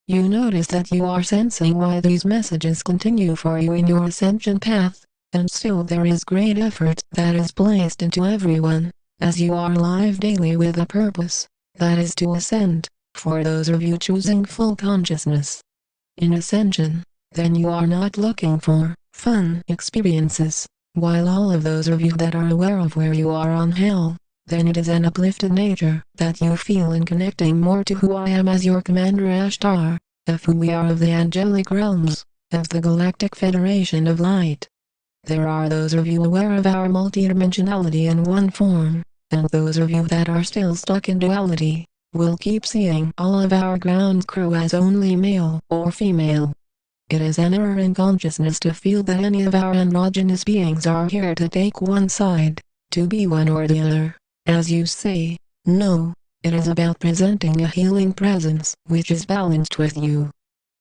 You notice that you are sensing why these messages continue for you in your ascension path, and still there is great effort that is placed into everyone, as you are alive daily with a purpose, that is to ascend, for those of you choosing full consciousness. In ascension, then you are not looking for fun experiences, while all of those of you that are aware of where you are on hell, then it is an uplifted nature that you feel in connecting more to who I am as your Commander Ashtar, of who we are of the angelic realms, of the Galactic Federation of Light. There are those of you aware of our multidimensionality in one form, and those of you that are still stuck in duality, will keep seeing all of our ground crew as only male or female. It is an error in consciousness to feel that any of our androgynous beings are here to take one side, to be one or the other, as you say. No, it is about presenting a healing presence which is balanced with you.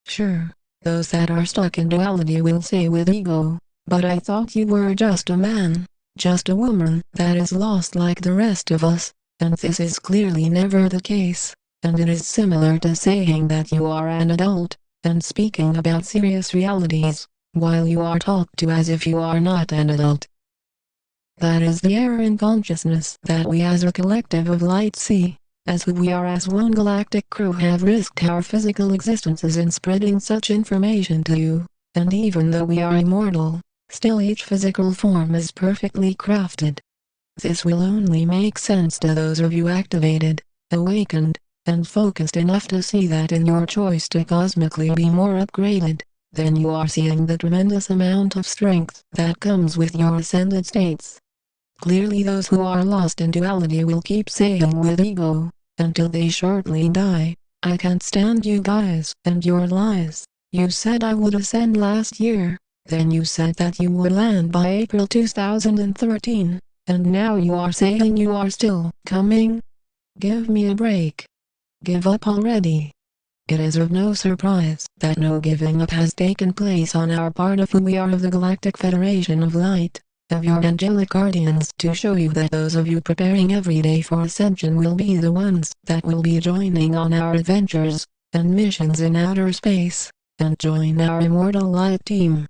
Sure, those that are stuck in duality will say with ego, "But I thought you were just a man, just a woman that is lost like the rest of us," and this is clearly never the case, and it is similar to saying that you are an adult, and speaking about serious realities, while you are talked to as if you are not an adult. That is the error in consciousness that we as a collective of light see, as who we are as one galactic crew have risked our physical existences in spreading such information to you, and even though we are immortal, still each physical form is perfectly crafted. This will only make sense to those of you activated, awakened, and focused enough to see that in your choice to cosmically be more upgraded, then you are seeing the tremendous amount of strength that comes with your ascended states. Clearly those who are lost in duality will keep saying with ego, until they shortly die, "I can't stand you guys and your lies. You said I would ascend last year, then you said that you would land by April 2013, and now you are saying you are still coming? Give me a break. Give up already." It is of no surprise that no giving up has taken place on our part of who we are of the Galactic Federation of Light, of your angelic guardians, to show you that those of you preparing every day for ascension will be the ones that will be joining on our adventures and missions in outer space, and join our immortal light team.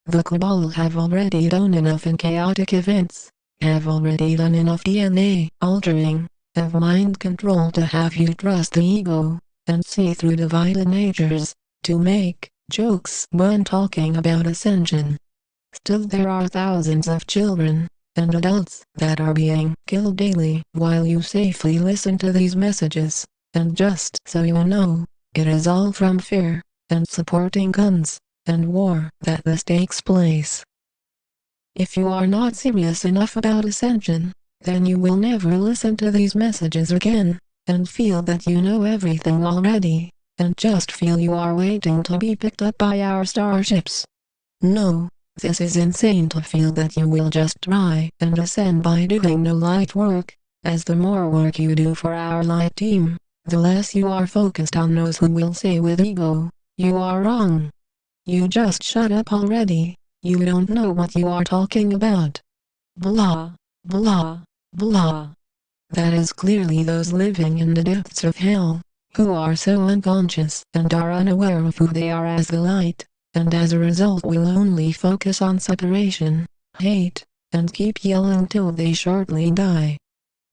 The Cabal have already done enough in chaotic events, have already done enough DNA altering, of mind control to have you trust the ego, and see through divided natures, to make jokes when talking about ascension. Still there are thousands of children and adults that are being killed daily while you safely listen to these messages, and just so you know, it is all from fear, and supporting guns, and war that this takes place. If you are not serious enough about ascension, then you will never listen to these messages again, and feel that you know everything already, and just feel you are waiting to be picked up by our starships. No, this is insane to feel that you will just try and ascend by doing no light work, as the more work you do for our light team, the less you are focused on those who will say with ego, "You are wrong. You just shut up already, you don't know what you are talking about." Blah, blah, blah. That is clearly those living in the depths of hell, who are so unconscious and are unaware of who they are as the light, and as a result will only focus on separation, hate, and keep yelling till they shortly die.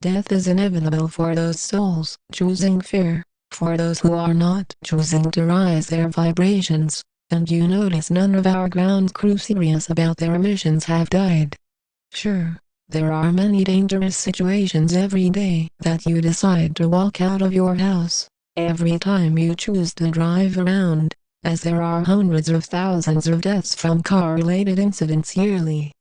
Death is inevitable for those souls choosing fear, for those who are not choosing to rise their vibrations, and you notice none of our ground crew serious about their missions have died. Sure, there are many dangerous situations every day that you decide to walk out of your house, every time you choose to drive around, as there are hundreds of thousands of deaths from car-related incidents yearly.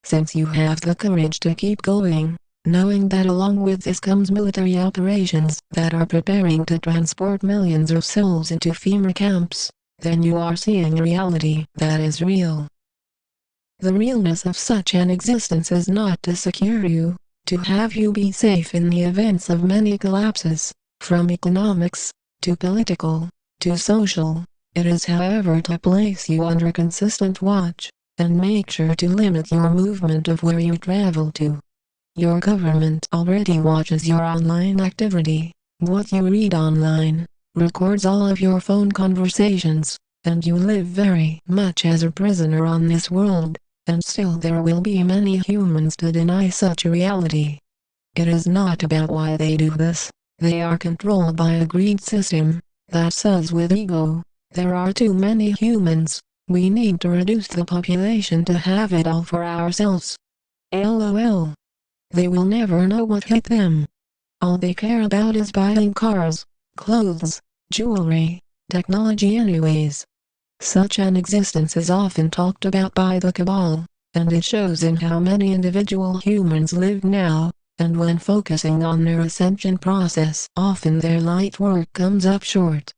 Since you have the courage to keep going, knowing that along with this comes military operations that are preparing to transport millions of souls into FEMA camps, then you are seeing a reality that is real. The realness of such an existence is not to secure you, to have you be safe in the events of many collapses, from economics, to political, to social. It is however to place you under consistent watch, and make sure to limit your movement of where you travel to. Your government already watches your online activity, what you read online, records all of your phone conversations, and you live very much as a prisoner on this world, and still there will be many humans to deny such a reality. It is not about why they do this. They are controlled by a greed system that says with ego, there are too many humans, we need to reduce the population to have it all for ourselves. LOL. They will never know what hit them. All they care about is buying cars, clothes, jewelry, technology anyways. Such an existence is often talked about by the cabal, and it shows in how many individual humans live now, and when focusing on their ascension process, often their light work comes up short.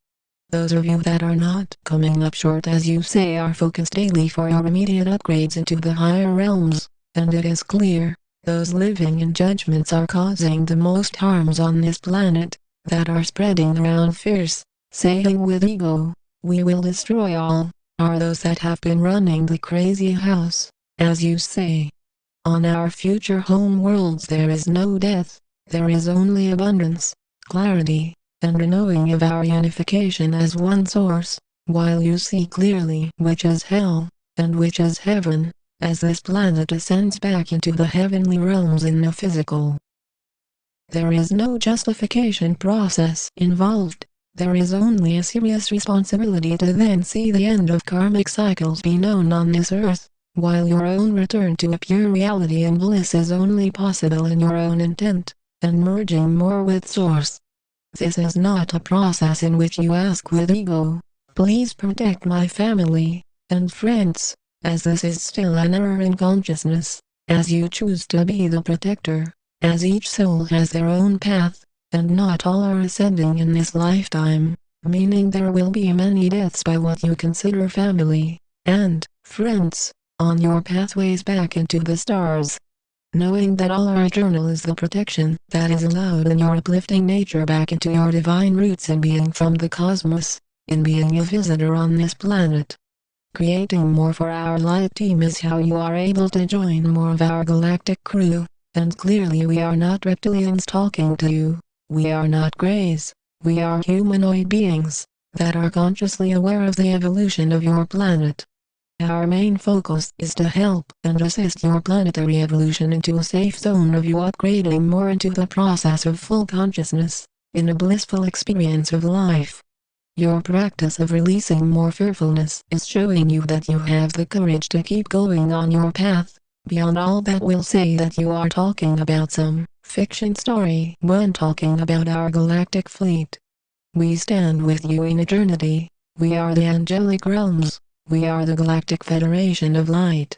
Those of you that are not coming up short as you say are focused daily for your immediate upgrades into the higher realms, and it is clear, those living in judgments are causing the most harms on this planet, that are spreading around fears, saying with ego, we will destroy all, are those that have been running the crazy house, as you say. On our future home worlds there is no death, there is only abundance, clarity, and a knowing of our unification as one source, while you see clearly which is hell, and which is heaven, as this planet ascends back into the heavenly realms in the physical. There is no justification process involved, there is only a serious responsibility to then see the end of karmic cycles be known on this earth, while your own return to a pure reality and bliss is only possible in your own intent, and merging more with Source. This is not a process in which you ask with ego, please protect my family and friends, as this is still an error in consciousness, as you choose to be the protector, as each soul has their own path, and not all are ascending in this lifetime, meaning there will be many deaths by what you consider family and friends on your pathways back into the stars. Knowing that all are eternal is the protection that is allowed in your uplifting nature back into your divine roots in being from the cosmos, in being a visitor on this planet. Creating more for our light team is how you are able to join more of our galactic crew, and clearly we are not reptilians talking to you, we are not greys, we are humanoid beings that are consciously aware of the evolution of your planet. Our main focus is to help and assist your planetary evolution into a safe zone of you upgrading more into the process of full consciousness, in a blissful experience of life. Your practice of releasing more fearfulness is showing you that you have the courage to keep going on your path, beyond all that will say that you are talking about some fiction story when talking about our galactic fleet. We stand with you in eternity, we are the angelic realms. We are the Galactic Federation of Light.